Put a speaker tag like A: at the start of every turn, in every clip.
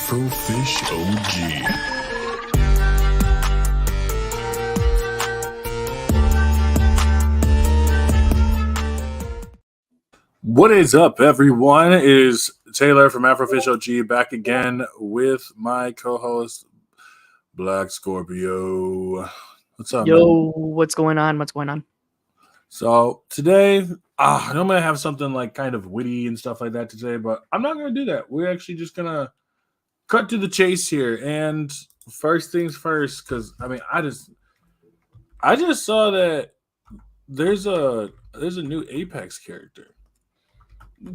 A: Afrofish OG. What is up, everyone? It is Taylor from Afrofish OG back again with my co-host Black Scorpio. What's up,
B: Yo,
A: man?
B: what's going on? What's going on?
A: So today, I'm gonna have something like kind of witty and stuff like that today, but I'm not gonna do that. We're actually just gonna cut to the chase here. And first things first, because I just saw that there's a new Apex character.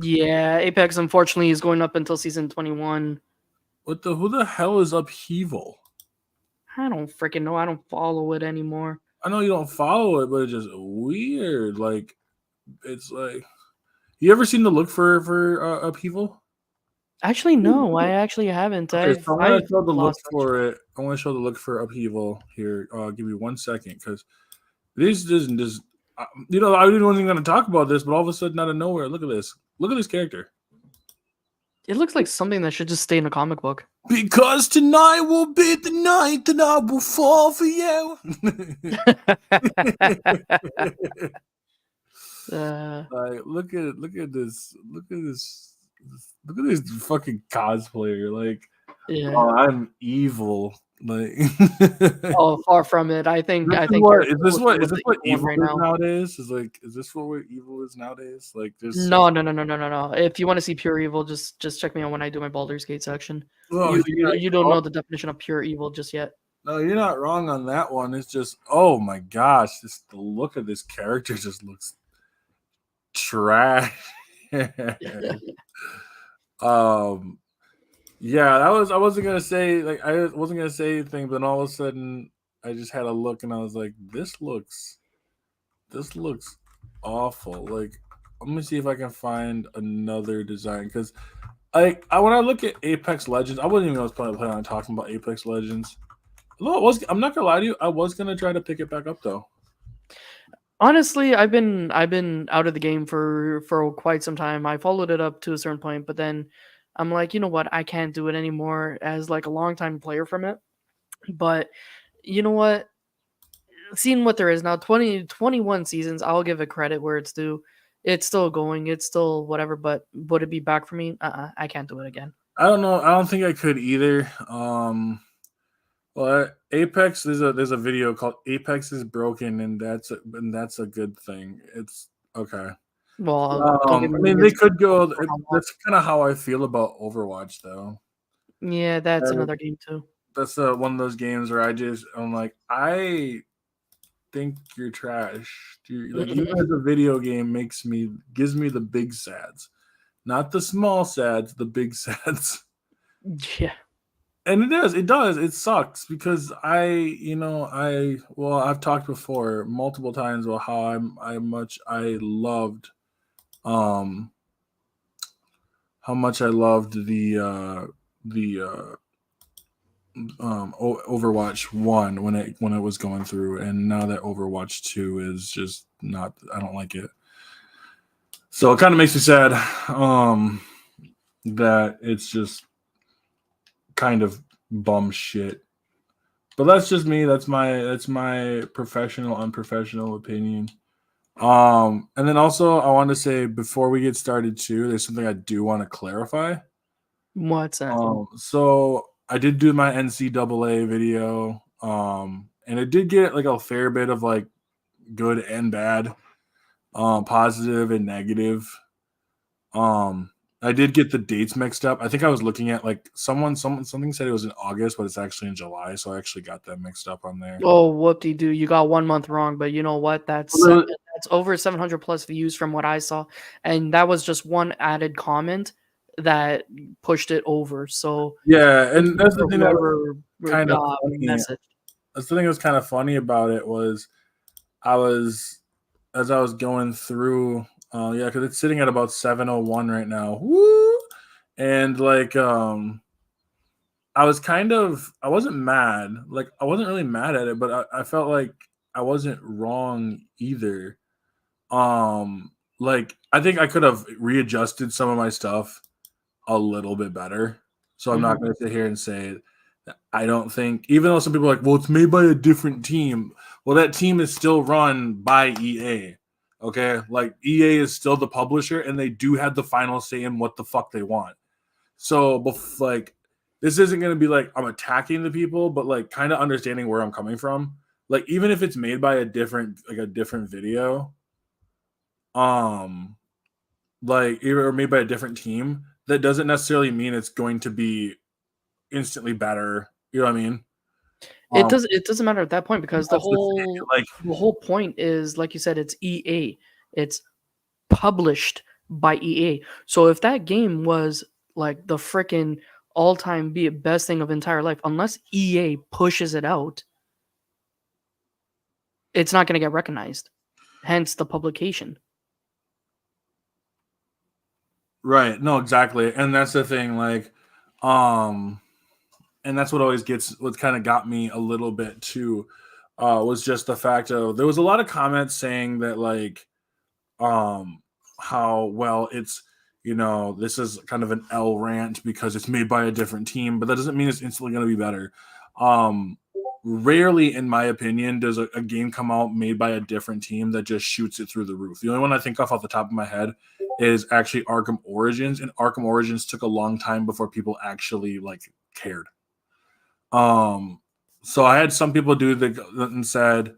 B: Yeah, Apex unfortunately is going up until season 21.
A: Who the hell is Upheaval?
B: I don't freaking know. I don't follow it anymore.
A: I know you don't follow it, but it's just weird. Like, it's like, you ever seen the look for Upheaval?
B: Actually, no, I actually haven't.
A: Okay, so I'm gonna
B: I've
A: show the look
B: lost touch.
A: for it. I want to show the look for Upheaval here. Give me 1 second, because this isn't just. I wasn't even gonna talk about this, but all of a sudden, out of nowhere, look at this. Look at this character.
B: It looks like something that should just stay in a comic book.
A: Because tonight will be the night that I will fall for you. Like, look at this fucking cosplayer. Like,
B: Yeah.
A: oh, I'm evil. Like,
B: Oh, far from it. I think.
A: is this what evil
B: right
A: is
B: now.
A: nowadays? Is this what evil is nowadays? Like, there's
B: No. If you want to see pure evil, just check me out when I do my Baldur's Gate section. You don't know the definition of pure evil just yet.
A: No, you're not wrong on that one. It's just, oh my gosh, the look of this character just looks trash. Yeah, I wasn't gonna say anything, but all of a sudden I just had a look and I was like, this looks awful. Like, let me see if I can find another design, because when I look at Apex Legends, I wasn't even planning on talking about Apex Legends. No, I'm not gonna lie to you, I was gonna try to pick it back up though.
B: Honestly, I've been out of the game for quite some time. I followed it up to a certain point, but then I'm like, you know what? I can't do it anymore as like a longtime player from it. But you know what? Seeing what there is now, 21 seasons, I'll give it credit where it's due. It's still going. It's still whatever. But would it be back for me? I can't do it again.
A: I don't know. I don't think I could either. Well, Apex, there's a video called "Apex is Broken," and that's a good thing. It's okay.
B: Well,
A: they could go. That's kind of how I feel about Overwatch, though.
B: Yeah, that's another game too.
A: That's one of those games where I'm like, I think you're trash. Even as a video game gives me the big sads, not the small sads, the big sads.
B: Yeah.
A: And it does. It sucks because I've talked before multiple times about how much I loved the Overwatch 1 when it was going through, and now that Overwatch 2 is just not, I don't like it. So it kind of makes me sad that it's just kind of bum shit. But that's just me. That's my professional, unprofessional opinion. And then also I want to say, before we get started too, there's something I do want to clarify.
B: What's that?
A: So I did do my NCAA video, and it did get like a fair bit of like good and bad, positive and negative. I did get the dates mixed up. I think I was looking at like something said it was in August, but it's actually in July. So I actually got that mixed up on there.
B: Oh, whoop-de-doo. You got 1 month wrong, but you know what? That's over 700 plus views from what I saw. And that was just one added comment that pushed it over. So
A: yeah, and that's the thing that kind of
B: message.
A: That's the thing that was kind of funny about it was as I was going through, because it's sitting at about 701 right now. Woo! And like I wasn't mad. Like, I wasn't really mad at it, but I felt like I wasn't wrong either. Like, I think I could have readjusted some of my stuff a little bit better. So I'm not going to sit here and say I don't think, even though some people are like, well, it's made by a different team. Well, that team is still run by EA. Okay, like EA is still the publisher, and they do have the final say in what the fuck they want. So, like, this isn't going to be like I'm attacking the people, but like kind of understanding where I'm coming from. Like, even if it's made by a different video, like or made by a different team, that doesn't necessarily mean it's going to be instantly better. You know what I mean?
B: It doesn't matter at that point because the
A: That's the thing, like,
B: whole point is, like you said, it's EA. It's published by EA. So if that game was like the freaking all-time be best thing of entire life, unless EA pushes it out, it's not going to get recognized. Hence the publication.
A: right? No, exactly, and that's the thing. Like, and that's what kind of got me a little bit too, was just the fact of there was a lot of comments saying that like, how well it's this is kind of an L rant because it's made by a different team, but that doesn't mean it's instantly going to be better. Rarely, in my opinion, does a game come out made by a different team that just shoots it through the roof. The only one I think off the top of my head is actually Arkham Origins, and Arkham Origins took a long time before people actually like cared. So I had some people do and said,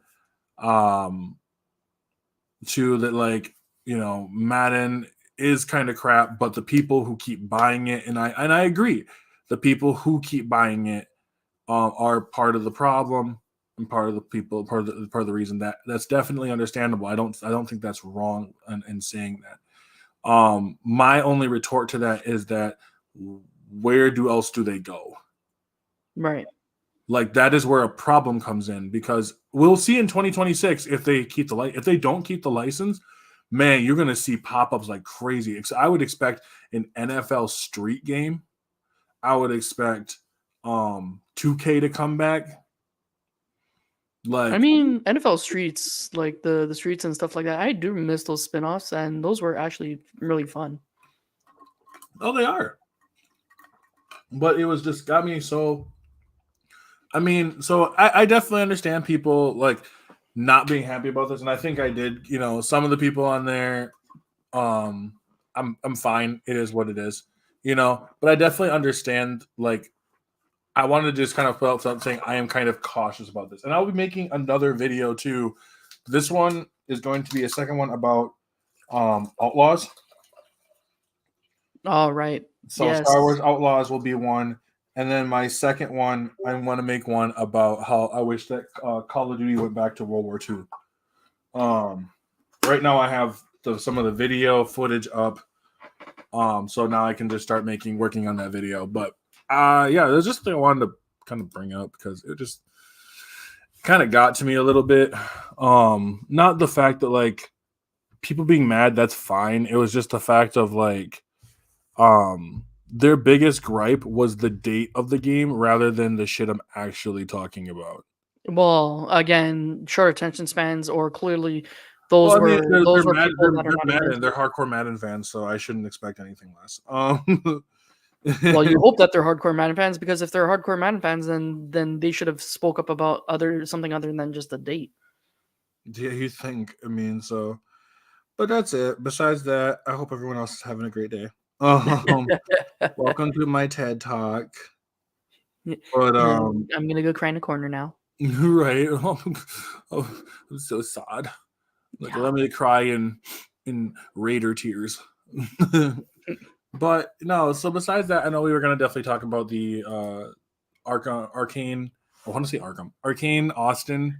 A: too, that like Madden is kind of crap, but the people who keep buying it, and I agree, the people who keep buying it are part of the problem and part of the reason. That's definitely understandable. I don't think that's wrong in saying that. My only retort to that is that where else do they go?
B: Right.
A: Like that is where a problem comes in, because we'll see in 2026 if they if they don't keep the license, man, you're gonna see pop-ups like crazy. I would expect an NFL Street game. I would expect 2K to come back. Like,
B: I mean, NFL Streets, like the streets and stuff like that, I do miss those spin-offs, and those were actually really fun.
A: Oh, they are. But it was just got me so. I mean, so I definitely understand people like not being happy about this, and I think I did. Some of the people on there, I'm fine. It is what it is. But I definitely understand. Like, I wanted to just kind of put out something saying I am kind of cautious about this, and I'll be making another video too. This one is going to be a second one about Outlaws.
B: All right.
A: So
B: yes.
A: Star Wars Outlaws will be one. And then my second one, I want to make one about how I wish that Call of Duty went back to World War II. Right now I have some of the video footage up. So now I can just start working on that video. But yeah, there's just something I wanted to kind of bring up because it just kind of got to me a little bit. Not the fact that like people being mad, that's fine. It was just the fact of like, their biggest gripe was the date of the game rather than the shit I'm actually talking about.
B: Well, again, short attention spans, or clearly those were people that are not
A: Madden. They're hardcore Madden fans, so I shouldn't expect anything less.
B: Well, you hope that they're hardcore Madden fans, because if they're hardcore Madden fans, then they should have spoke up about something other than just the date.
A: Yeah, you think? I mean, so, but that's it. Besides that, I hope everyone else is having a great day. Welcome to my TED Talk. But
B: I'm gonna go cry in a corner now.
A: Right? Oh, I'm so sad. Like, let me cry in Raider tears. But no. So besides that, I know we were gonna definitely talk about the Arcane. I want to say Arcane Austin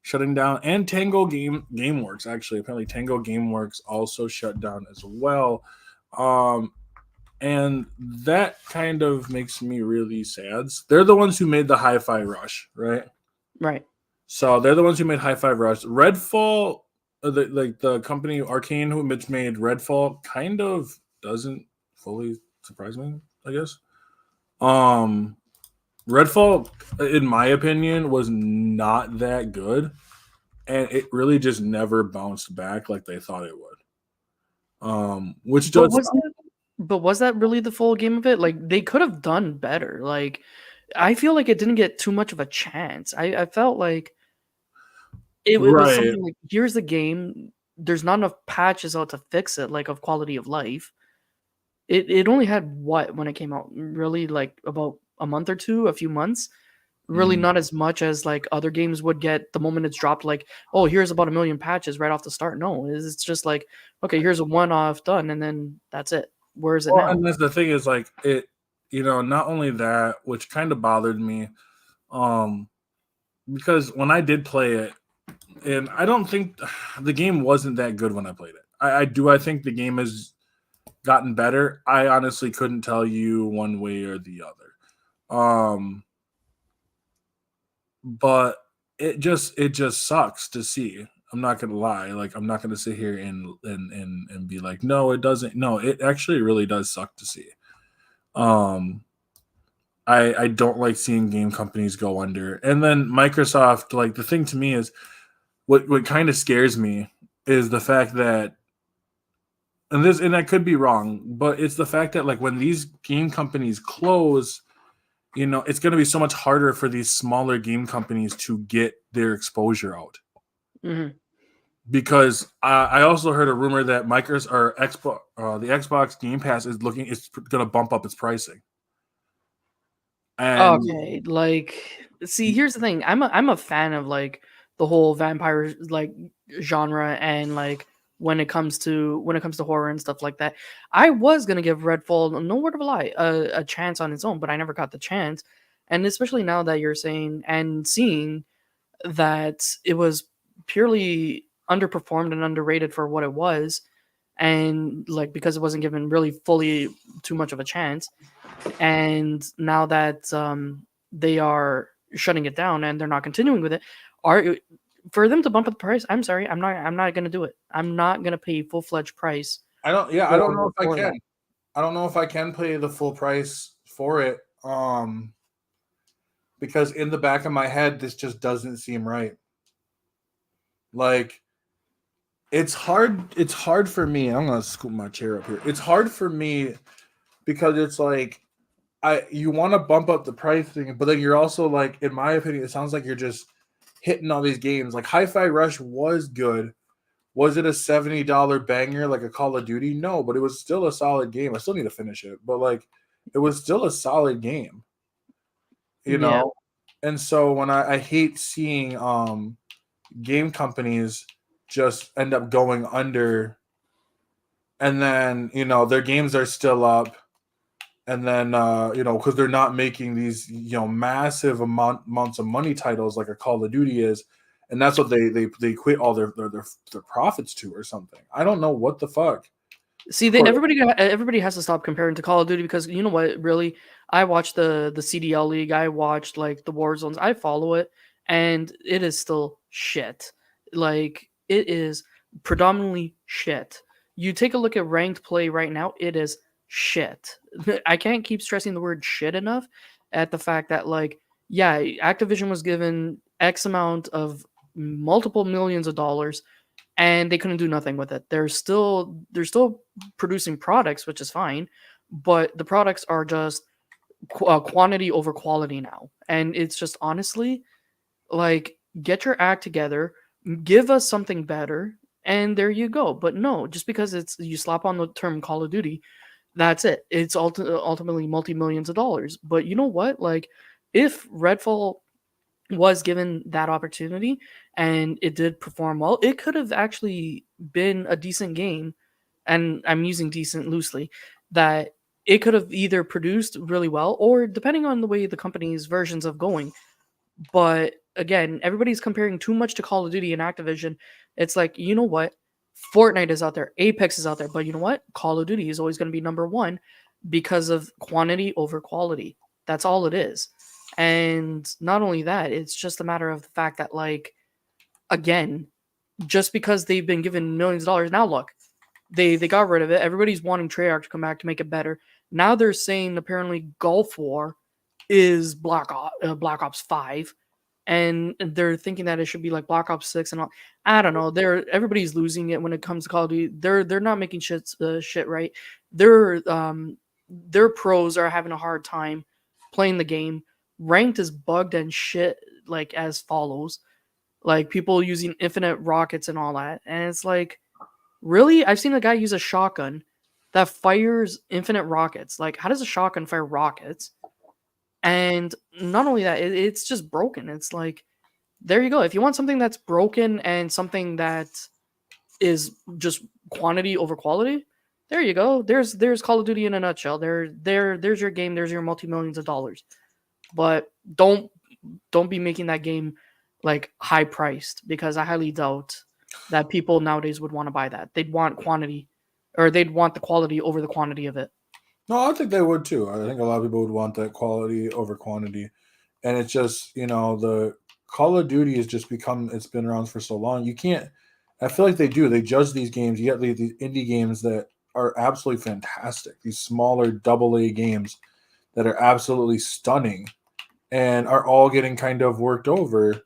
A: shutting down, and Tango GameWorks. Actually, apparently Tango GameWorks also shut down as well. And that kind of makes me really sad. They're the ones who made the Hi-Fi Rush, right?
B: Right.
A: So they're the ones who made Hi-Fi Rush. Redfall, the company Arcane who made Redfall, kind of doesn't fully surprise me, I guess. Redfall, in my opinion, was not that good, and it really just never bounced back like they thought it would. Which does
B: But was that really the full game of it? Like, they could have done better. Like, I feel like it didn't get too much of a chance. I felt like it was
A: Right.
B: something like, here's the game. There's not enough patches out to fix it, like of quality of life. It only had what when it came out? Really, like about a month or two, a few months. Really,
A: Mhm.
B: not as much as like other games would get the moment it's dropped. Like, oh, here's about a million patches right off the start. No, it's just like, okay, here's a one-off done, and then that's it. Where is it
A: Well,
B: now?
A: and that's the thing is like not only that, which kind of bothered me, um, because when I did play it, and I don't think the game wasn't that good when I played it. I think the game has gotten better. I honestly couldn't tell you one way or the other. But it just sucks to see. I'm not gonna lie. Like I'm not gonna sit here and be like, no, it doesn't. No, it actually really does suck to see. Um, I don't like seeing game companies go under. And then Microsoft, like the thing to me is what kind of scares me is the fact that and I could be wrong, but it's the fact that like when these game companies close, it's going to be so much harder for these smaller game companies to get their exposure out.
B: Mhm.
A: Because I also heard a rumor that Microsoft or the Xbox Game Pass is going to bump up its pricing. And
B: Okay, like, see, here's the thing. I'm a fan of like the whole vampire like genre, and like when it comes to horror and stuff like that. I was gonna give Redfall, no word of a lie, a chance on its own, but I never got the chance. And especially now that you're saying and seeing that it was purely underperformed and underrated for what it was, and like because it wasn't given really fully too much of a chance, and now that they are shutting it down and they're not continuing with it, are for them to bump up the price. I'm sorry, I'm not going to do it. I'm not going to pay full-fledged price
A: I don't know
B: for
A: if I
B: that.
A: can. I don't know if I can pay the full price for it. Because in the back of my head, this just doesn't seem right. Like it's hard. It's hard for me. I'm gonna scoop my chair up here. It's hard for me because it's like you want to bump up the pricing, but then you're also like, in my opinion, it sounds like you're just hitting all these games. Like Hi-Fi Rush was good. Was it a $70 banger like a Call of Duty? No, but it was still a solid game. I still need to finish it, but like it was still a solid game, you
B: Yeah.
A: know? And so when I hate seeing game companies just end up going under, and then their games are still up, and then because they're not making these massive amounts of money titles like a Call of Duty is, and that's what they quit all their profits to or something. I don't know what the fuck.
B: See, they everybody has to stop comparing to Call of Duty, because you know what? Really, I watch the CDL League. I watched like the War Zones. I follow it, and it is still shit. Like, it is predominantly shit. You take a look at ranked play right now. It is shit. I can't keep stressing the word shit enough at the fact that, like, yeah, Activision was given X amount of multiple millions of dollars, and they couldn't do nothing with it. They're still producing products, which is fine, but the products are just quantity over quality now, and it's just honestly like, get your act together, give us something better, and there you go. But no, just because it's you slap on the term Call of Duty, that's it. It's ultimately multi millions of dollars. But you know what? Like, if Redfall was given that opportunity and it did perform well, it could have actually been a decent game. And I'm using decent loosely, that it could have either produced really well, or depending on the way the company's versions of going. But again, everybody's comparing too much to Call of Duty and Activision. It's like, you know what? Fortnite is out there, Apex is out there, but you know what? Call of Duty is always going to be number one because of quantity over quality. That's all it is. And not only that, it's just a matter of the fact that, like, again, just because they've been given millions of dollars, now look, they got rid of it. Everybody's wanting Treyarch to come back to make it better. Now they're saying apparently Gulf War is Black Ops 5, and they're thinking that it should be like Black Ops 6 and all. I don't know. Everybody's losing it when it comes to Call of Duty. They're not making shit right. their pros are having a hard time playing the game. Ranked is bugged and shit like as follows. Like people using infinite rockets and all that. And it's like, really? I've seen a guy use a shotgun that fires infinite rockets. Like, how does a shotgun fire rockets? And not only that, it's just broken. It's like, there you go. If you want something that's broken and something that is just quantity over quality, there you go. There's Call of Duty in a nutshell. There's your game. There's your multi-millions of dollars. But don't be making that game like high priced, because I highly doubt that people nowadays would want to buy that. They'd want quantity, or they'd want the quality over the quantity of it.
A: No, I think they would too. I think a lot of people would want that quality over quantity. And it's just, the Call of Duty has just become, it's been around for so long. You can't, I feel like they judge these games. You get these indie games that are absolutely fantastic, these smaller double A games that are absolutely stunning and are all getting kind of worked over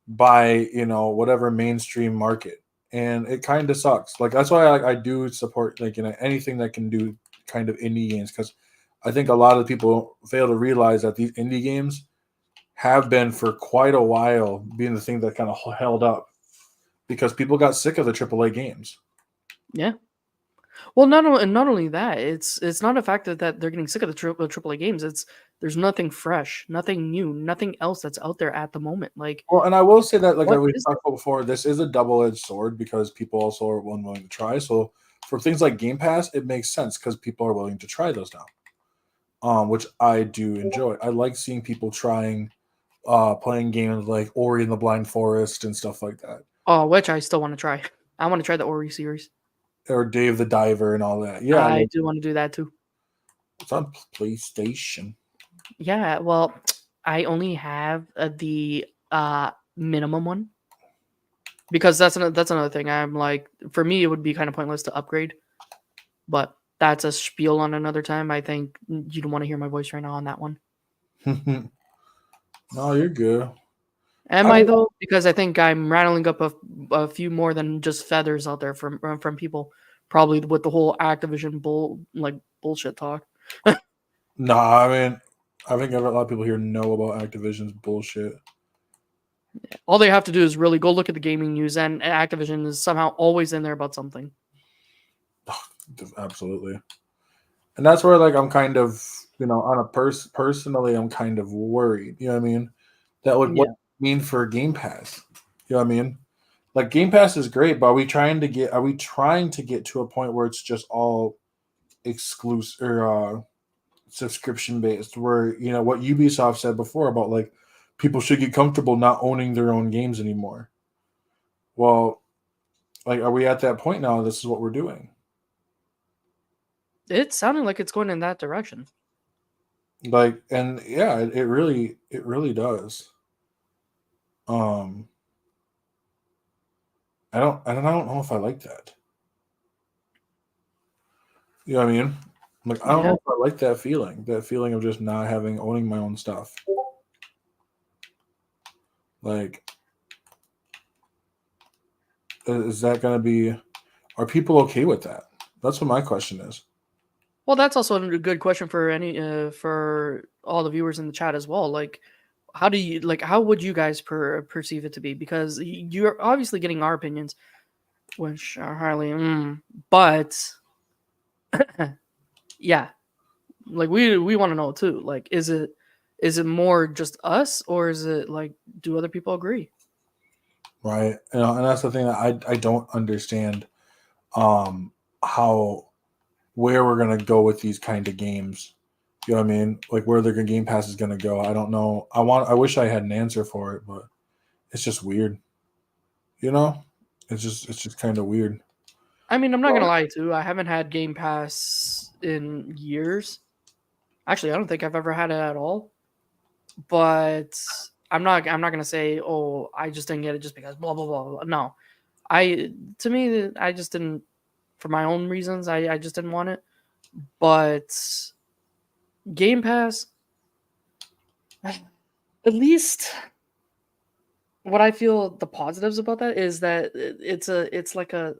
A: by, whatever mainstream market. And it kind of sucks. Like, that's why I do support, like, anything that can do kind of indie games, because I think a lot of people fail to realize that these indie games have been for quite a while being the thing that kind of held up, because people got sick of the AAA games.
B: Yeah. Well, not only that, it's not a fact that they're getting sick of the AAA games. It's there's nothing fresh, nothing new, nothing else that's out there at the moment. Like,
A: Well, and I will say that, like
B: what
A: we've
B: is
A: talked about before, this is a double-edged sword because people also are willing to try. So for things like Game Pass, it makes sense because people are willing to try those now, which I do enjoy. I like seeing people trying, playing games like Ori and the Blind Forest and stuff like that,
B: which I still want to try. I want to try the Ori series.
A: or Dave the Diver and all that. Yeah,
B: I do want to do that too.
A: it's on PlayStation.
B: Yeah, well, I only have the minimum one, because that's another thing. I'm like, for me, it would be kind of pointless to upgrade, but that's a spiel on another time. I think you don't want to hear my voice right now on that one.
A: No, you're good.
B: Am
A: I
B: I
A: mean,
B: though? Because I think I'm rattling up a few more than just feathers out there from people, probably with the whole Activision bullshit talk.
A: no, I mean, I think a lot of people here know about Activision's bullshit.
B: All they have to do is really go look at the gaming news, and Activision is somehow always in there about something.
A: Absolutely. And that's where, like, I'm kind of, on a personally, I'm kind of worried. You know what I mean? That, like, what
B: Yeah.
A: does it mean for Game Pass? You know what I mean? Like, Game Pass is great, but are we trying to get to a point where it's just all exclusive or subscription based, where, what Ubisoft said before about, like, people should get comfortable not owning their own games anymore. Well, like, are we at that point now? This is what we're doing.
B: It's sounding like it's going in that direction.
A: Like, and yeah, it really does. Um, I don't know if I like that. You know what I mean? Like, I don't know
B: Yeah.
A: if I like that feeling of just not owning my own stuff. Like, is that going to be? Are people okay with that? That's what my question is.
B: Well, that's also a good question for any for all the viewers in the chat as well. Like, how would you guys perceive it to be? Because you're obviously getting our opinions, which are highly, but yeah, like we want to know too. Like, is it more just us, or is it like, do other people agree?
A: Right, and that's the thing that I don't understand, how where we're gonna go with these kind of games. You know what I mean? Like, where the Game Pass is gonna go. I don't know. I wish I had an answer for it, but it's just weird. You know, it's just kind of weird.
B: I mean, I'm not gonna lie too. I haven't had Game Pass in years. Actually, I don't think I've ever had it at all. But I'm not gonna say, oh, I just didn't get it just because blah blah blah. Blah. No, to me, I just didn't, for my own reasons. I just didn't want it. But Game Pass, at least what I feel the positives about that is that it's like a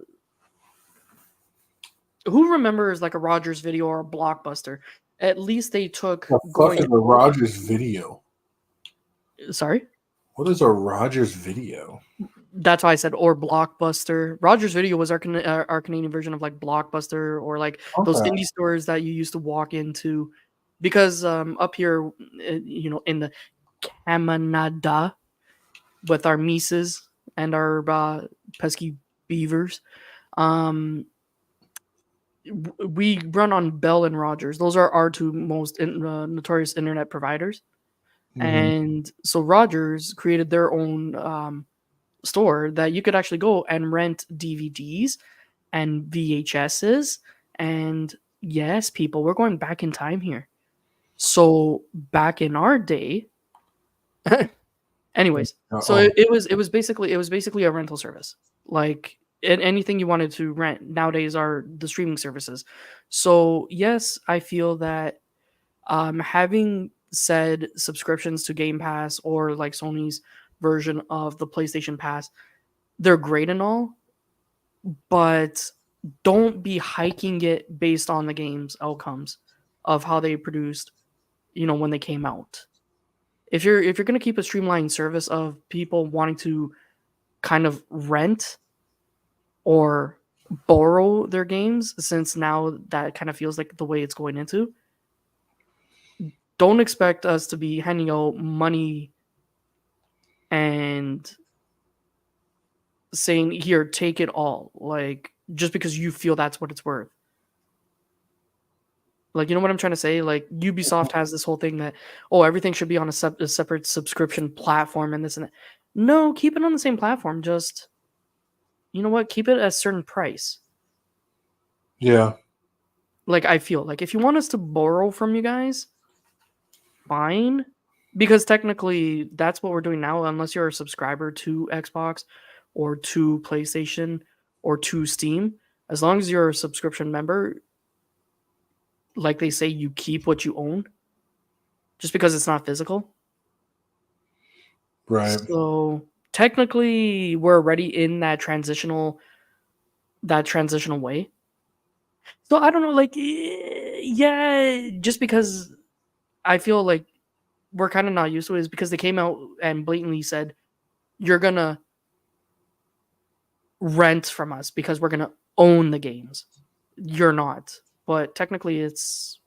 B: who remembers like a Rogers Video or a Blockbuster? At least they took
A: The fuck
B: going
A: is a Rogers Video?
B: sorry.
A: What is a Rogers Video?
B: That's why I said or Blockbuster. Rogers Video was our Canadian version of like Blockbuster or like those
A: Okay.
B: indie stores that you used to walk into, because up here, in the Canada with our Mises and our pesky beavers, um, we run on Bell and Rogers. Those are our two most notorious internet providers,
A: Hmm.
B: and so Rogers created their own store that you could actually go and rent DVDs and VHSs. And yes, people, we're going back in time here. So back in our day, anyways, so
A: Oh,
B: it was basically a rental service. Like anything you wanted to rent nowadays are the streaming services. So yes, I feel that having said subscriptions to Game Pass or like Sony's version of the PlayStation Pass, they're great and all, but don't be hiking it based on the game's outcomes of how they produced, when they came out. If you're going to keep a streamlined service of people wanting to kind of rent or borrow their games, since now that kind of feels like the way it's going into, don't expect us to be handing out money and saying, here, take it all, like just because you feel that's what it's worth. Like, you know what I'm trying to say? Like, Ubisoft has this whole thing that, oh, everything should be on a separate subscription platform and this and that. No, keep it on the same platform. Just, you know what? Keep it at a certain price.
A: yeah.
B: Like, I feel like if you want us to borrow from you guys, fine. Because technically, that's what we're doing now, unless you're a subscriber to Xbox or to PlayStation or to Steam. As long as you're a subscription member, like they say, you keep what you own just because it's not physical.
A: Right.
B: So technically, we're already in that transitional way. So I don't know, like, yeah, just because I feel like we're kind of not used to it is because they came out and blatantly said you're gonna rent from us because we're gonna own the games. You're not, but technically, it's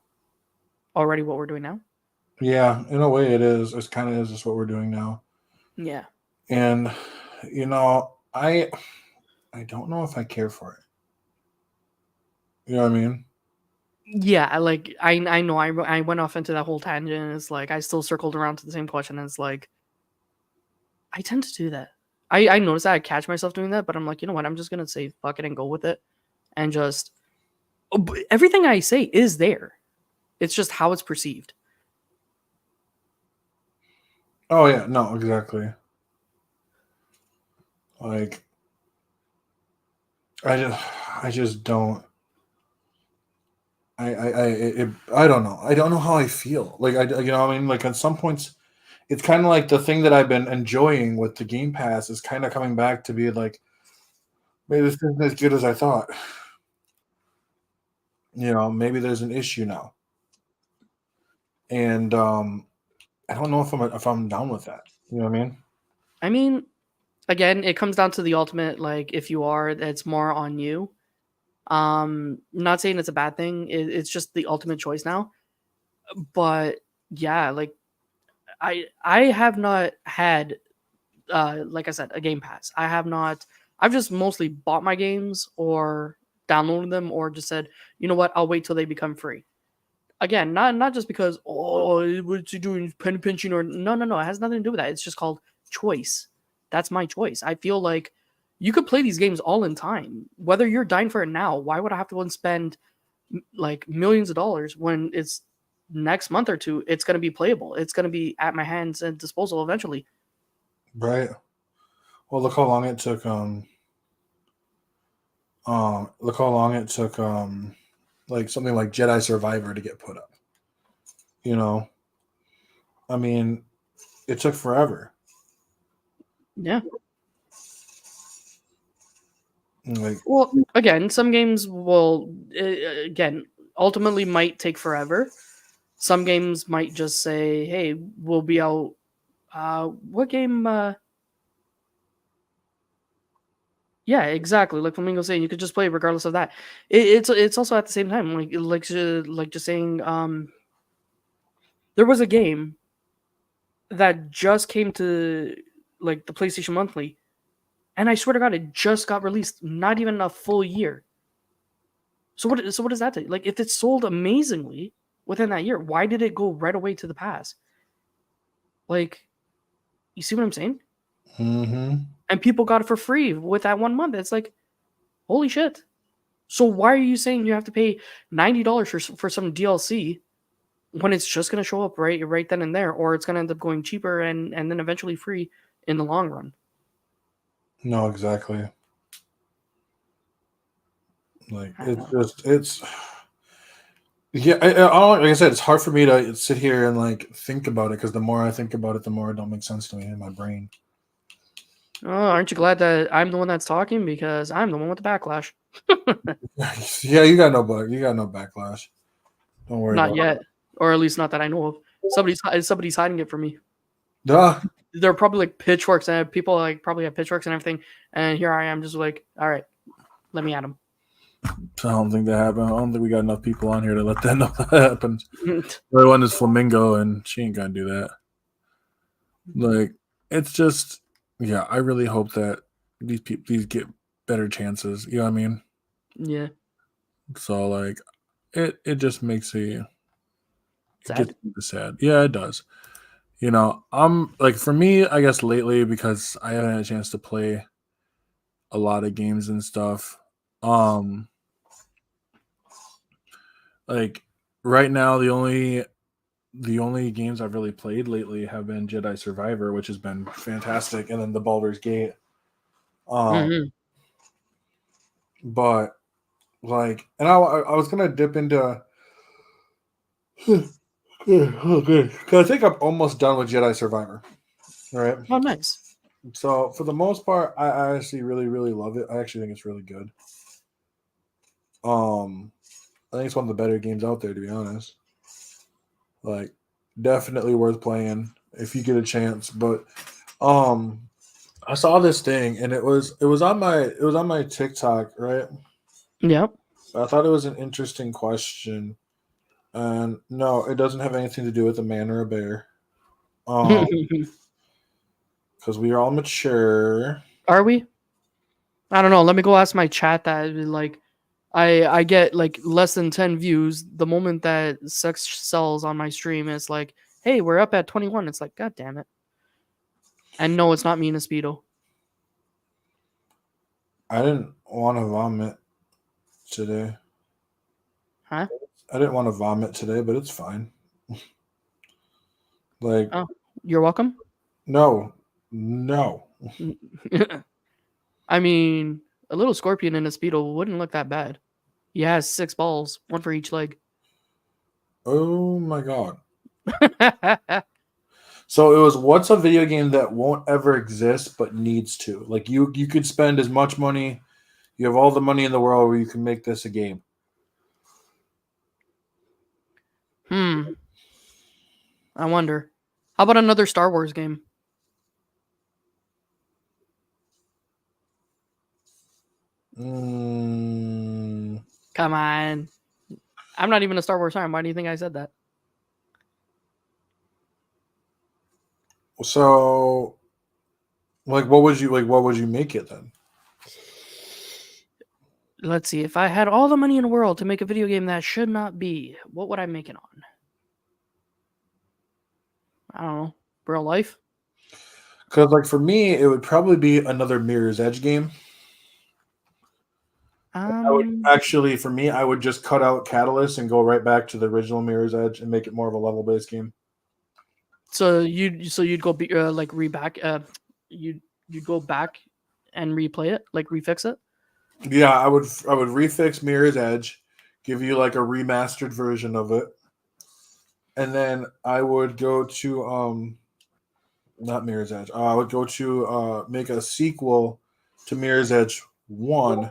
B: already what we're doing now.
A: Yeah. In a way, it is. It kind of is just what we're doing now.
B: Yeah.
A: And I don't know if I care for it. You know what I mean?
B: Yeah, like I know I went off into that whole tangent. And it's like I still circled around to the same question. And it's like I tend to do that. I notice that I catch myself doing that, but I'm like, you know what? I'm just gonna say fuck it and go with it, and just everything I say is there. It's just how it's perceived.
A: Oh yeah. No. Exactly. Like I just don't. I don't know. I don't know how I feel. Like what I mean, like at some points, it's kind of like the thing that I've been enjoying with the Game Pass is kind of coming back to be like, maybe this isn't as good as I thought. Maybe there's an issue now, and I don't know if I'm down with that. You know what I mean?
B: I mean, again, it comes down to the ultimate. Like, if you are, it's more on you. Not saying it's a bad thing. It's just the ultimate choice now. But yeah, like I have not had like I said, a Game Pass. I have not. I've just mostly bought my games or downloaded them or just said, you know what, I'll wait till they become free. Again, not just because what you doing, penny pinching, or no. It has nothing to do with that. It's just called choice. That's my choice. I feel like you could play these games all in time. Whether you're dying for it now, why would I have to go and spend like millions of dollars when it's next month or two? It's going to be playable. It's going to be at my hands and disposal eventually.
A: Right. Well, look how long it took. Look how long it took. Like something like Jedi Survivor to get put up. You know, I mean, it took forever.
B: Yeah.
A: Like,
B: Well, again, some games will again ultimately might take forever. Some games might just say, "Hey, we'll be out." What game? Yeah, exactly. Like Flamingo saying, you could just play it regardless of that. It's also at the same time like just saying. There was a game that just came to like the PlayStation Monthly, and I swear to God, it just got released. Not even a full year. So what does that do? Like, if it sold amazingly within that year, why did it go right away to the past? Like, you see what I'm saying?
A: mm-hmm.
B: And people got it for free with that 1 month. It's like, holy shit. So why are you saying you have to pay $90 for some DLC when it's just gonna show up right then and there, or it's gonna end up going cheaper and then eventually free in the long run?
A: No, exactly. Like,
B: I don't
A: it's
B: know.
A: just, it's, yeah, like I said, it's hard for me to sit here and like think about it because the more I think about it, the more it don't make sense to me in my brain.
B: Oh, aren't you glad that I'm the one that's talking because I'm the one with the backlash?
A: Yeah, you got no backlash. Don't worry
B: Not
A: about
B: yet, or at least not that I know of. Somebody's hiding it from me.
A: it. Duh.
B: They're probably like pitchforks, and people like probably have pitchforks and everything. And here I am, just like, all right, let me at them.
A: I don't think that happened. I don't think we got enough people on here to let that know that happens. The other one is Flamingo, and she ain't gonna do that. Like, it's just, yeah. I really hope that these get better chances. You know what I mean?
B: Yeah,
A: So like, it just makes it gets
B: sad.
A: me sad. Yeah, it does. You know, I'm like, for me, I guess lately, because I haven't had a chance to play a lot of games and stuff. Um, like right now, the only games I've really played lately have been Jedi Survivor, which has been fantastic, and then the Baldur's Gate. Um,
B: Hmm.
A: but like, and I was gonna dip into. Okay, 'cause I think I'm almost done with Jedi Survivor. All right.
B: Oh, nice.
A: So for the most part, I actually really love it. I actually think it's really good. Um, I think it's one of the better games out there, to be honest. Like, definitely worth playing if you get a chance. But um, I saw this thing, and it was on my TikTok, right?
B: Yep.
A: I thought it was an interesting question, and no, it doesn't have anything to do with a man or a bear. Because we are all mature.
B: Are we? I don't know. Let me go ask my chat that. Like, I get like less than 10 views the moment that sex sells on my stream. It's like, hey, we're up at 21. It's like, god damn it. And no, it's not me in a speedo.
A: I didn't want to vomit today.
B: Huh?
A: I didn't want to vomit today, but it's fine. Like,
B: Oh, you're welcome.
A: no, no.
B: I mean, a little scorpion in a speedo wouldn't look that bad. He has 6 balls, one for each leg.
A: Oh my god. So it was, what's a video game that won't ever exist but needs to? Like, you could spend as much money, you have all the money in the world where you can make this a game.
B: I wonder. How about another Star Wars game?
A: Mm,
B: Come on. I'm not even a Star Wars fan. Why do you think I said that?
A: so what would you make it then?
B: Let's see. If I had all the money in the world to make a video game that should not be, what would I make it on? I don't know. Real life?
A: Because like for me, it would probably be another Mirror's Edge game. I would
B: Um.
A: actually, for me, I would just cut out Catalyst and go right back to the original Mirror's Edge and make it more of a level based game.
B: So you'd go be like reback. You'd go back and replay it, like refix it.
A: Yeah, I would refix Mirror's Edge, give you like a remastered version of it, and then I would go to not Mirror's Edge. I would go to make a sequel to Mirror's Edge one,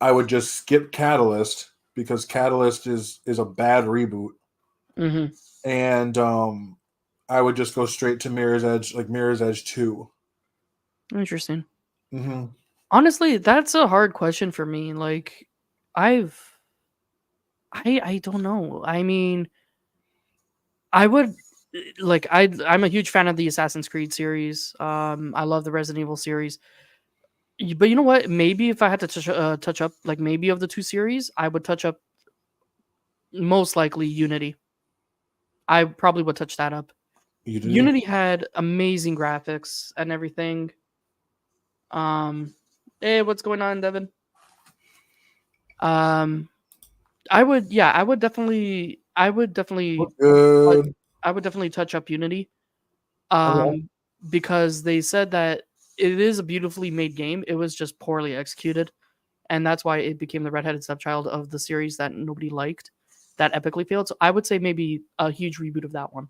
A: I would just skip Catalyst because Catalyst is a bad reboot,
B: Mm-hmm.
A: and I would just go straight to Mirror's Edge, like Mirror's Edge 2.
B: Interesting.
A: Mm-hmm.
B: Honestly, that's a hard question for me. Like, I've, I don't know. I mean, I would like I'm a huge fan of the Assassin's Creed series. I love the Resident Evil series. But you know what? Maybe if I had to touch up, like maybe of the two series, I would touch up most likely Unity. I probably would touch that up.
A: Unity.
B: Unity had amazing graphics and everything. Um, hey, what's going on, Devin? Um,
A: Good.
B: I would definitely touch up Unity.
A: Okay.
B: Because they said that it is a beautifully made game. It was just poorly executed, and that's why it became the redheaded stepchild of the series that nobody liked, that epically failed. So I would say maybe a huge reboot of that one,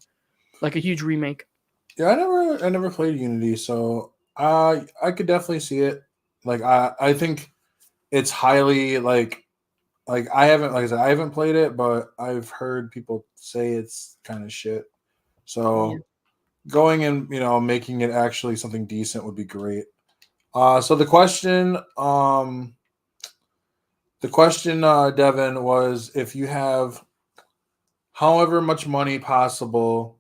B: like a huge remake.
A: Yeah, I never played Unity, so I could definitely see it. Like I think it's highly like I haven't, like I said, I haven't played it, but I've heard people say it's kind of shit.
B: Yeah.
A: So going and making it actually something decent would be great. So the question, Devin, was if you have however much money possible,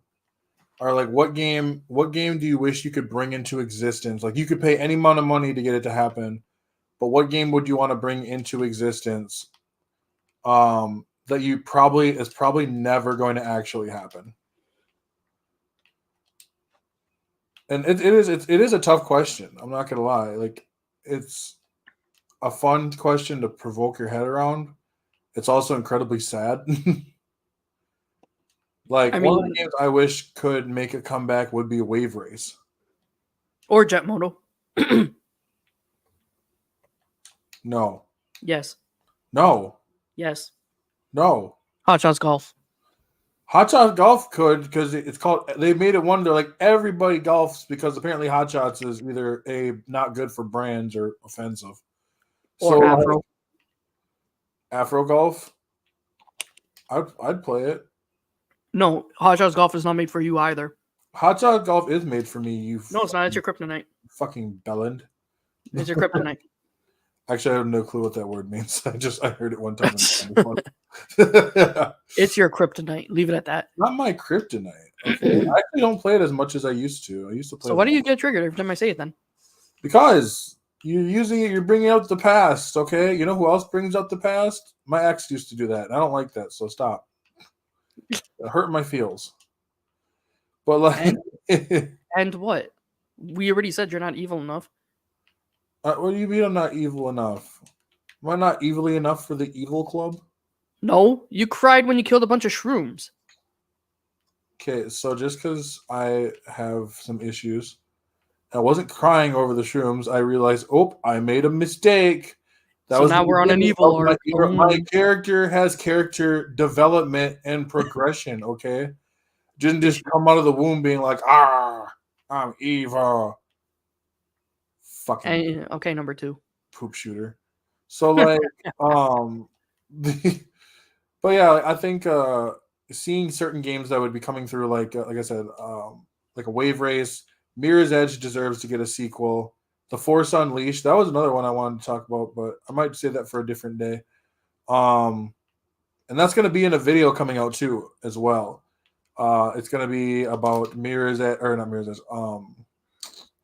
A: or like what game do you wish you could bring into existence? Like you could pay any amount of money to get it to happen, but what game would you want to bring into existence? That you probably is probably never going to actually happen. And it is a tough question. I'm not gonna lie. Like it's a fun question to provoke your head around. It's also incredibly sad. Like
B: I
A: one of the
B: mean,
A: games I wish could make a comeback would be Wave Race.
B: or Jet Moto.
A: No,
B: Yes,
A: no,
B: yes.
A: no.
B: Hot Shots Golf.
A: Hot Shots Golf could, because it's called. They made it one. They're like everybody golfs because apparently Hot Shots is either a not good for brands or offensive. So
B: Or
A: like
B: Afro.
A: Afro Golf, I'd play it.
B: No, Hot Shots Golf is not made for you either.
A: Hot Shot Golf is made for me.
B: No, it's not. It's your kryptonite.
A: Fucking bellend.
B: It's your kryptonite.
A: Actually, I have no clue what that word means. I heard it one time.
B: It's your kryptonite. Leave it at that.
A: Not my kryptonite. Okay, I actually don't play it as much as I used to. I used to play.
B: So why do you get triggered every time I say it then?
A: Because you're using it. You're bringing out the past. Okay, you know who else brings out the past? My ex used to do that. I don't like that. So stop. It hurt my feels. But like,
B: And what? We already said you're not evil enough.
A: what do you mean I'm not evil enough? Am I not evilly enough for the evil club?
B: No, you cried when you killed a bunch of shrooms.
A: Okay, so just because I have some issues, I wasn't crying over the shrooms. I realized, oh, I made a mistake. That
B: So
A: was
B: now
A: the
B: we're on an
A: beginning
B: evil
A: of
B: arc.
A: my character has character development and progression. Okay, didn't just come out of the womb being like, I'm evil. Fucking
B: Okay, number 2.
A: poop shooter. So like, um, but yeah, I think seeing certain games that would be coming through, like I said, like a Wave Race, Mirror's Edge deserves to get a sequel. The Force Unleashed, that was another one I wanted to talk about, but I might say that for a different day. And that's going to be in a video coming out too, as well. It's going to be about Mirror's Edge, or not Mirror's Edge,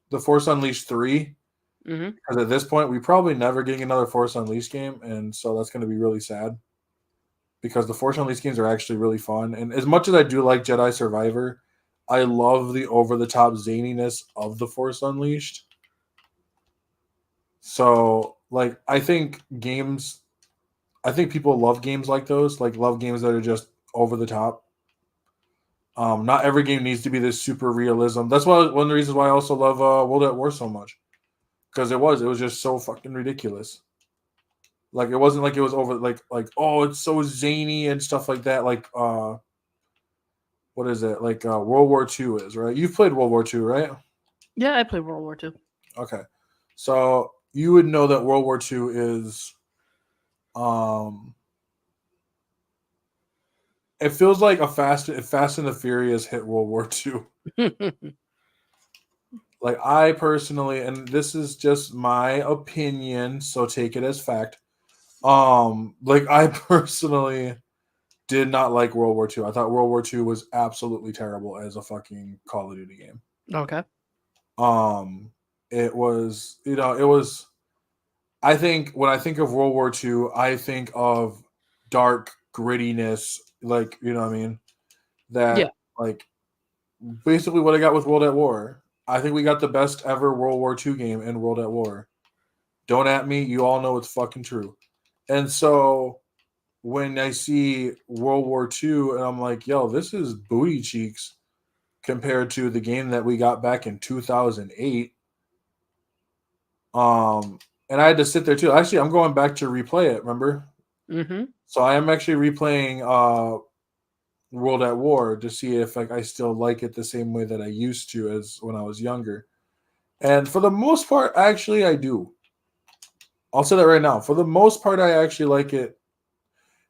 A: the Force Unleashed 3.
B: Mm-hmm.
A: Because at this point, we're probably never getting another Force Unleashed game, and so that's going to be really sad. Because the Force Unleashed games are actually really fun, and as much as I do like Jedi Survivor, I love the over-the-top zaniness of the Force Unleashed. So, like, I think people love games like those, like love games that are just over the top. Not every game needs to be this super realism. That's why one of the reasons why I also love World at War so much, because it was just so fucking ridiculous. Like it wasn't like it was over like oh it's so zany and stuff like that. Like what is it? Like World War II is, right? You've played World War II, right?
B: Yeah, I played World War II.
A: Okay. So you would know that World War II is um it feels like a Fast and the Furious hit World War II. Like I personally, and this is just my opinion, so take it as fact. Like I personally did not like World War II. I thought World War II was absolutely terrible as a fucking Call of Duty game.
B: Okay.
A: Um, it was, it was. I think when I think of World War II, I think of dark grittiness, like what I mean.
B: Yeah.
A: That like basically what I got with World at War. I think we got the best ever World War II game in World at War. Don't at me, you all know it's fucking true. And so when I see World War II, and I'm like, yo, this is booty cheeks compared to the game that we got back in 2008. Um, and I had to sit there too. Actually, I'm going back to replay it. Remember?
B: Mm-hmm.
A: So I am actually replaying World at War to see if like I still like it the same way that I used to as when I was younger. And for the most part, actually, I do. I'll say that right now. For the most part, I actually like it.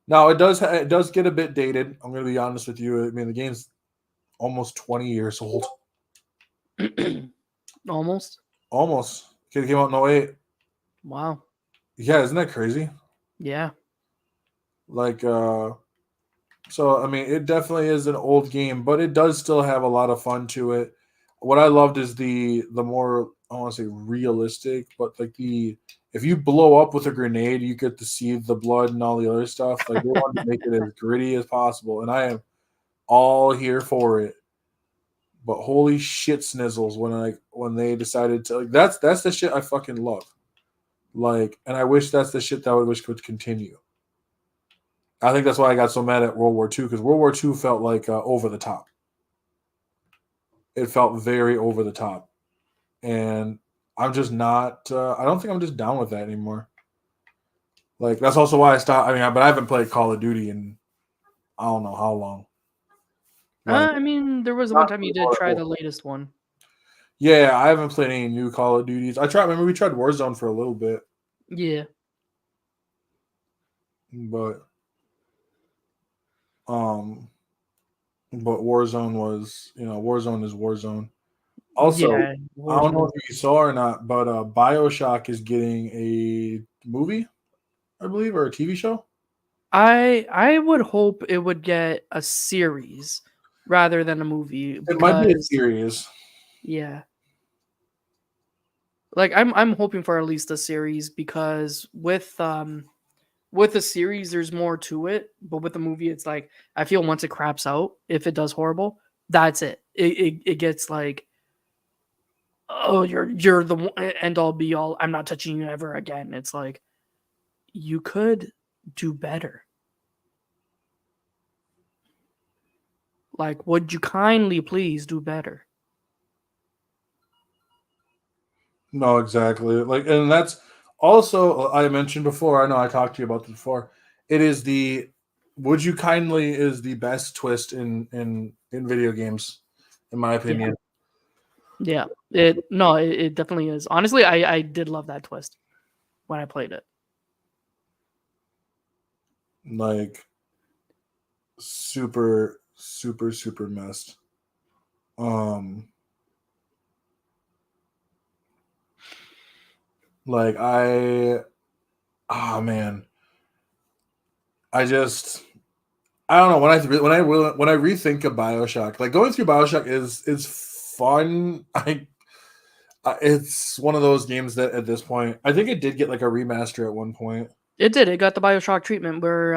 A: Now it does get a bit dated. I'm going to be honest with you. I mean, the game's almost 20 years old.
B: Almost.
A: Almost. It came out in '08.
B: Wow.
A: Yeah, isn't that crazy?
B: Yeah.
A: Like, so I mean, it definitely is an old game, but it does still have a lot of fun to it. What I loved is the more I want to say realistic, but like the if you blow up with a grenade, you get to see the blood and all the other stuff. Like they wanted to make it as gritty as possible, and I am all here for it. But holy shit, snizzles when they decided to like that's the shit I fucking love. Like, and I wish that's the shit that I wish could continue. I think that's why I got so mad at World War II because World War II felt like over the top. It felt very over the top, and I'm just not. I don't think I'm just down with that anymore. Like that's also why I stopped. I mean, but I haven't played Call of Duty in I don't know how long. Like,
B: I mean, there was the one
A: not
B: time you
A: really
B: did try the latest one.
A: yeah, I haven't played any new Call of Duties. I tried. Remember, we tried Warzone for a little bit,
B: Yeah.
A: but um, but Warzone was Warzone is Warzone. Also,
B: Yeah.
A: I don't know
B: Warzone.
A: if you saw or not, but Bioshock is getting a movie, I believe, or a TV show.
B: I would hope it would get a series rather than a movie
A: It might be a
B: because
A: series.
B: yeah. Like I'm hoping for at least a series because with a series there's more to it, but with the movie it's like I feel once it craps out, if it does horrible, that's it. It gets like, oh, you're the end all be all. I'm not touching you ever again. It's like you could do better. Like, would you kindly please do better?
A: No, exactly. Like, and that's also I mentioned before. I know I talked to you about this before. It is the "Would you kindly" is the best twist in video games, in my
B: Yeah,
A: opinion.
B: yeah. It definitely is. Honestly, I did love that twist when I played it.
A: Like super, super, super messed. Um, like man, I just I don't know when I rethink of Bioshock, like going through Bioshock is fun. It's one of those games that at this point, I think it did get like a remaster at one point.
B: It did. It got the Bioshock treatment where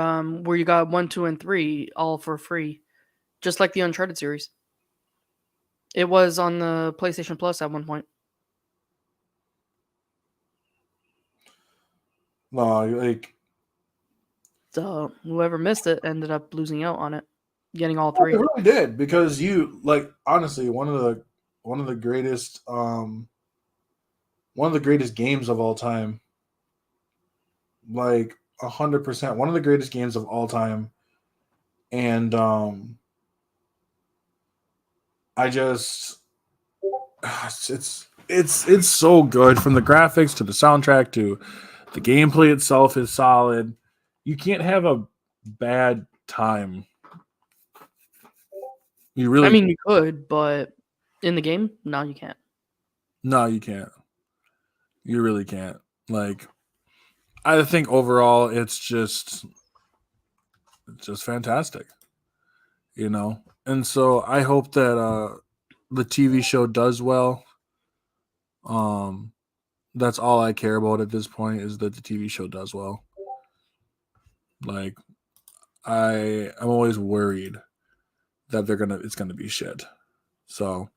B: you got 1, 2, and 3 all for free, just like the Uncharted series. It was on the PlayStation Plus at one point.
A: No, like
B: So whoever missed it ended up losing out on it, getting all
A: it
B: 3.
A: really did because you like honestly one of the greatest one of the greatest games of all time. Like 100%, one of the greatest games of all time, and I just it's so good, from the graphics to the soundtrack to the gameplay itself is solid. You can't have a bad time. You
B: I
A: really
B: mean, you could, but in the game, no, you can't.
A: no, you can't. You really can't. Like, I think overall it's just fantastic, you know. And so I hope that the TV show does well. Um that's all I care about at this point, is that the TV show does well. Like, I'm always worried that it's gonna be shit. So,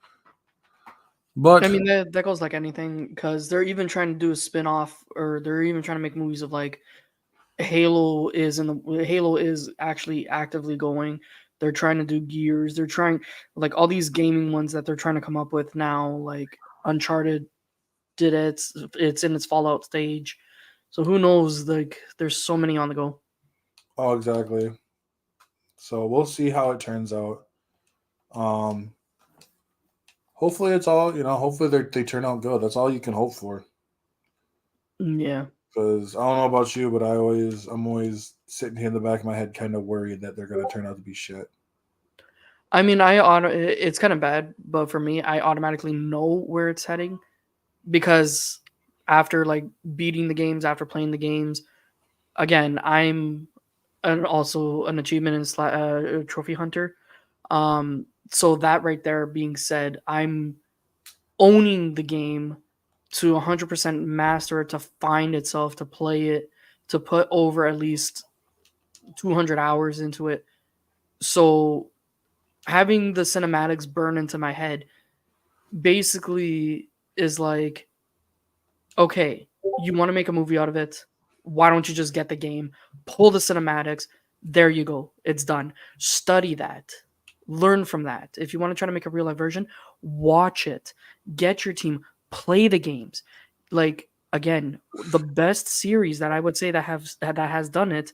B: I
A: but
B: mean, that goes like anything because they're even trying to do a spin-off, or they're even trying to make movies of like Halo is actually actively going. They're trying to do Gears. They're trying like all these gaming ones that they're trying to come up with now. Like Uncharted did it. It's in its Fallout stage. So who knows? Like there's so many on the go.
A: oh, exactly. So we'll see how it turns out. Um, hopefully it's all, hopefully they turn out good. That's all you can hope for.
B: Yeah.
A: Because I don't know about you, but I'm always sitting here in the back of my head, kind of worried that they're gonna turn out to be shit.
B: I mean, it's kind of bad, but for me, I automatically know where it's heading because after like beating the games, after playing the games, again, I'm also an achievement and trophy hunter. So that right there being said, I'm owning the game to 100% master it, to find itself, to play it, to put over at least 200 hours into it. So having the cinematics burn into my head basically is like, okay, you want to make a movie out of it. Why don't you just get the game, pull the cinematics? There you go. It's done. Study that. Learn from that. If you want to try to make a real life version, watch it. Get your team, play the games. Like again, the best series that I would say that has done it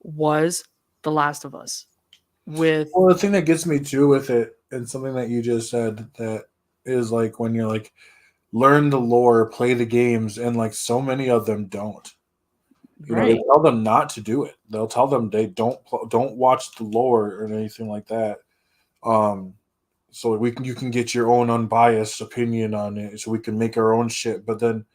B: was The Last of Us. With
A: Well, the thing that gets me too with it, and something that you just said, that is like when you're like, learn the lore, play the games, and like so many of them don't. They
B: right,
A: tell them not to do it. They'll tell them they don't watch the lore or anything like that. Um, so you can get your own unbiased opinion on it, so we can make our own shit. But then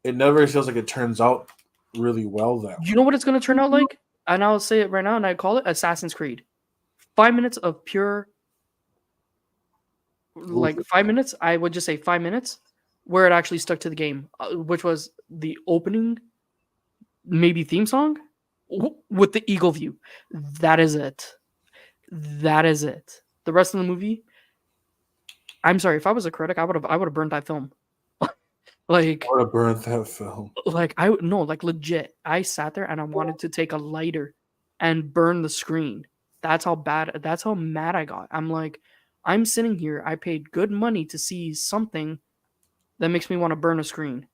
A: it never feels like it turns out really well that
B: you know what it's gonna turn out like, and I'll say it right now, and I call it Assassin's Creed. 5 minutes of pure,
A: way.
B: like 5 minutes. I would just say 5 minutes where it actually stuck to the game, which was the opening, maybe theme song with the eagle view. That is it. That is it. The rest of the movie, I'm sorry, if I was a critic, I would have burned that film.
A: I
B: like
A: would have burned that film.
B: like I no, like legit. I sat there and I wanted to take a lighter and burn the screen. That's how mad I got. I'm like, I'm sitting here, I paid good money to see something that makes me want to burn a screen.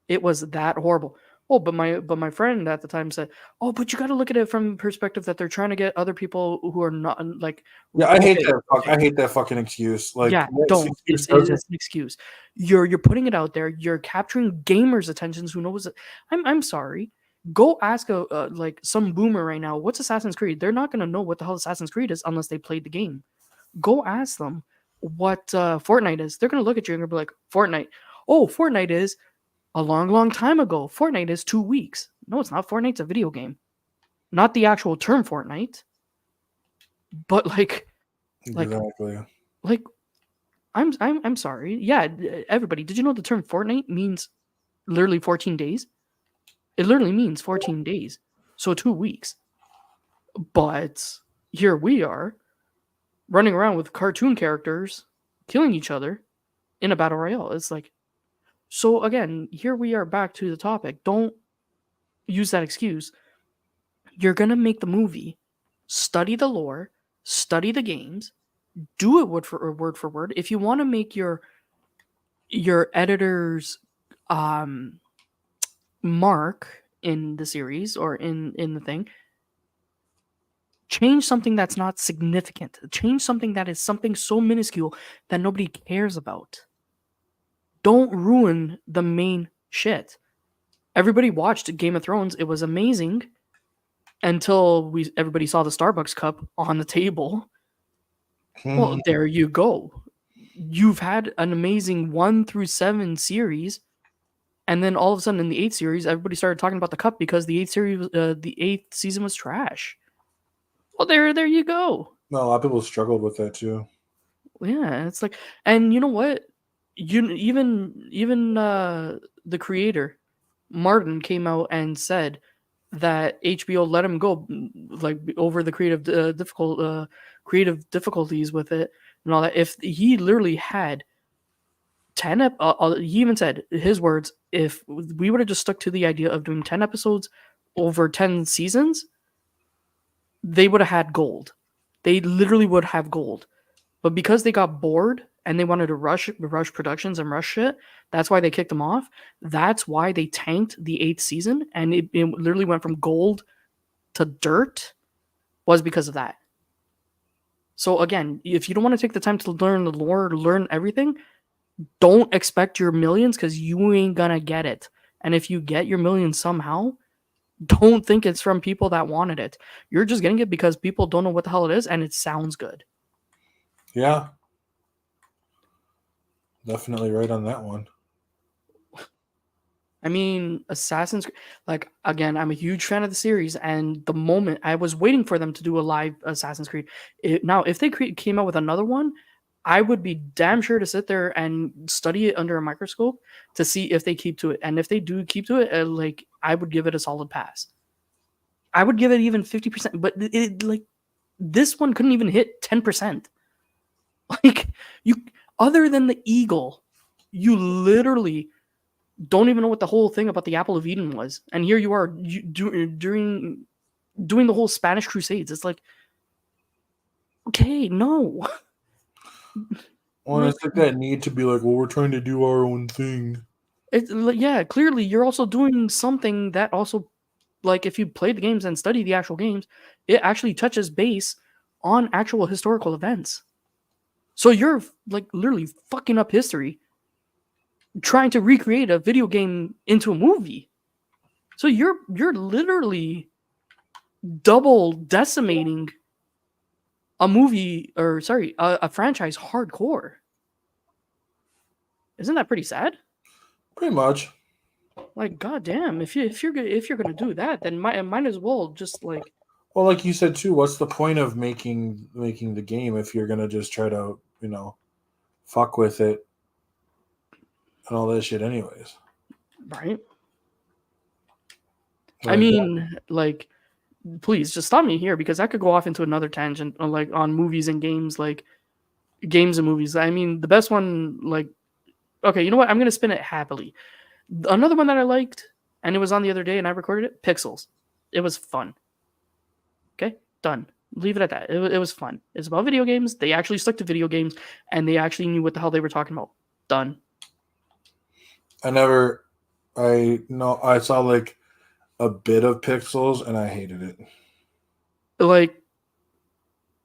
B: It was that horrible. Oh, but my friend at the time said, "Oh, but you got to look at it from the perspective that they're trying to get other people who are not like."
A: Yeah, I hate
B: Okay,
A: that.
B: okay,
A: I hate that fucking excuse. Like,
B: yeah,
A: this
B: don't.
A: excuse
B: It's
A: doesn't.
B: an excuse. You're putting it out there. You're capturing gamers' attentions. Who knows? I'm sorry. Go ask like some boomer right now. What's Assassin's Creed? They're not gonna know what the hell Assassin's Creed is unless they played the game. Go ask them what Fortnite is. They're gonna look at you and be like, Fortnite. Oh, Fortnite is a long, long time ago. Fortnite is 2 weeks. No, it's not. Fortnite's a video game, not the actual term Fortnite. But like,
A: Exactly.
B: like, I'm sorry. Yeah, everybody. Did you know the term Fortnite means literally 14 days? It literally means 14 days. So 2 weeks. But here we are running around with cartoon characters killing each other in a battle royale. It's like, so again, here we are back to the topic. Don't use that excuse. You're going to make the movie, study the lore, study the games, do it word for word. If you want to make your editor's um mark in the series or in the thing, change something that's not significant. Change something that is something so minuscule that nobody cares about. don't ruin the main shit. Everybody watched Game of Thrones. It was amazing until everybody saw the Starbucks cup on the table. Well, there you go. You've had an amazing 1 through 7 series, and then all of a sudden in the 8th series, everybody started talking about the cup because the 8th season was trash. Well, there you go.
A: No, a lot of people struggled with that too.
B: Yeah, it's like, and you know what? Even the creator Martin came out and said that HBO let him go, like over the creative difficulties with it and all that. If he literally had 10 he even said his words, if we would have just stuck to the idea of doing 10 episodes over 10 seasons, they would have had gold. They literally would have gold. But because they got bored and they wanted to rush productions and rush shit, that's why they kicked them off. That's why they tanked the 8th season, and it literally went from gold to dirt, was because of that. So again, if you don't want to take the time to learn the lore, to learn everything, don't expect your millions, because you ain't gonna get it. And if you get your millions somehow, don't think it's from people that wanted it. You're just getting it because people don't know what the hell it is and it sounds good.
A: Yeah. Definitely right on that one.
B: I mean, Assassin's Creed, like, again, I'm a huge fan of the series, and the moment I was waiting for them to do a live Assassin's Creed. Now, if they came out with another one, I would be damn sure to sit there and study it under a microscope to see if they keep to it. And if they do keep to it, like, I would give it a solid pass. I would give it even 50%, but like, this one couldn't even hit 10%. Like, you, other than the eagle, you literally don't even know what the whole thing about the Apple of Eden was, and here you are doing the whole Spanish Crusades. It's like, okay, no.
A: Well, it's like that need to be like, well, we're trying to do our own thing.
B: Yeah, clearly you're also doing something that also, like, if you play the games and study the actual games, it actually touches base on actual historical events. So you're like literally fucking up history, trying to recreate a video game into a movie. So you're literally double decimating a movie, or sorry, a franchise hardcore. Isn't that pretty sad?
A: Pretty much.
B: Like, goddamn, if you're gonna do that, then might as well just like.
A: Well, like you said too, what's the point of making the game if you're gonna just try to, fuck with it and all that shit anyways?
B: Right. I
A: Like,
B: mean, like, please just stop me here, because I could go off into another tangent on, like, on movies and games, like games and movies. I mean, the best one, like, okay, you know what? I'm gonna spin it happily. Another one that I liked, and it was on the other day, and I recorded it. Pixels. It was fun. Okay, done. Leave it at that. It was fun. It's about video games. They actually stuck to video games, and they actually knew what the hell they were talking about. Done.
A: I saw like a bit of Pixels and I hated it.
B: Like,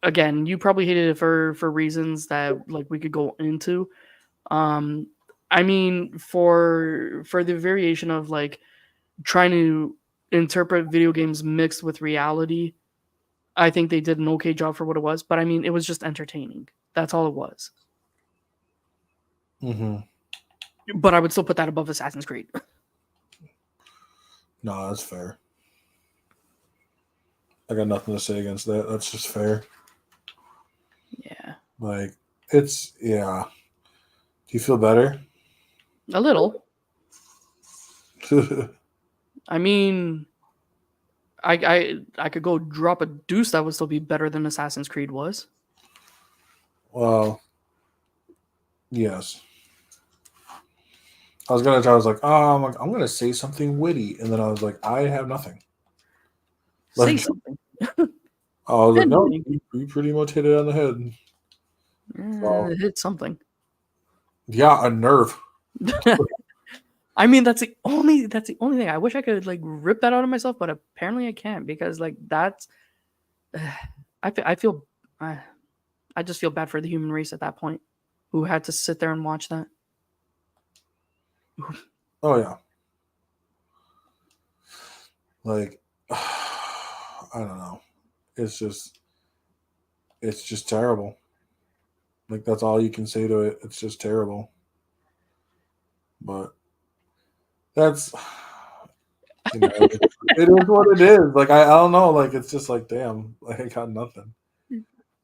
B: again, you probably hated it for reasons that, like, we could go into. I mean, for the variation of, like, trying to interpret video games mixed with reality, I think they did an okay job for what it was. But I mean, it was just entertaining. That's all it was.
A: Mm-hmm.
B: But I would still put that above Assassin's Creed.
A: No, that's fair. I got nothing to say against that. That's just fair.
B: Yeah.
A: Like, yeah. Do you feel better?
B: A little. I mean, I could go drop a deuce that would still be better than Assassin's Creed was.
A: Well, yes. I was like, oh, I'm gonna say something witty, and then I was like, I have nothing.
B: Say something.
A: I was like, no, you pretty much hit it on the head.
B: Hit something.
A: Yeah, a nerve.
B: I mean, that's the only thing. I wish I could, like, rip that out of myself, but apparently I can't, because, like, that's. I just feel bad for the human race at that point, who had to sit there and watch that.
A: Oh yeah. Like I don't know. It's just terrible. Like that's all you can say to it. It's just terrible. But that's it is what it is. Like I don't know. Like it's just like damn. Like I got nothing.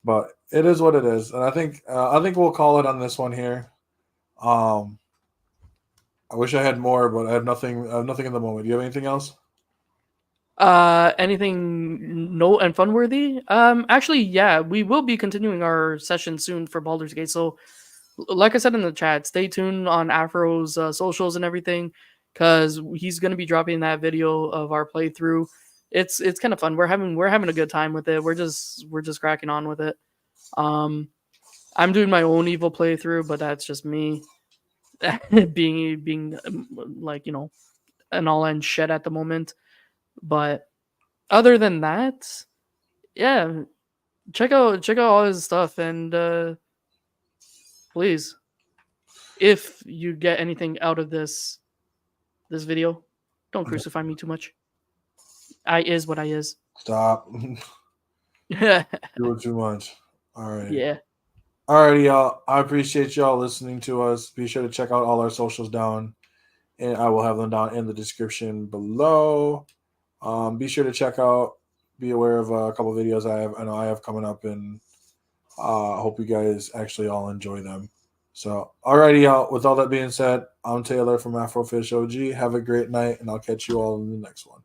A: But it is what it is, and I think we'll call it on this one here. Um, I wish I had more, but I have nothing. I have nothing in the moment. Do you have anything else?
B: Anything note and fun worthy? Actually, yeah, we will be continuing our session soon for Baldur's Gate. So, like I said in the chat, stay tuned on Afro's socials and everything, because he's gonna be dropping that video of our playthrough. It's kind of fun. We're having a good time with it. We're just cracking on with it. Um, I'm doing my own evil playthrough, but that's just me being like an all end shit at the moment. But other than that, yeah, check out all his stuff, and please, if you get anything out of this video, don't crucify me too much. I is what I is.
A: Stop.
B: Yeah.
A: Do it too much. All right.
B: Yeah.
A: Alrighty, y'all. I appreciate y'all listening to us. Be sure to check out all our socials down, and I will have them down in the description below. Be sure to check out. Be aware of a couple videos I know I have coming up, and I hope you guys actually all enjoy them. So, alrighty, y'all. With all that being said, I'm Taylor from Afrofish OG. Have a great night, and I'll catch you all in the next one.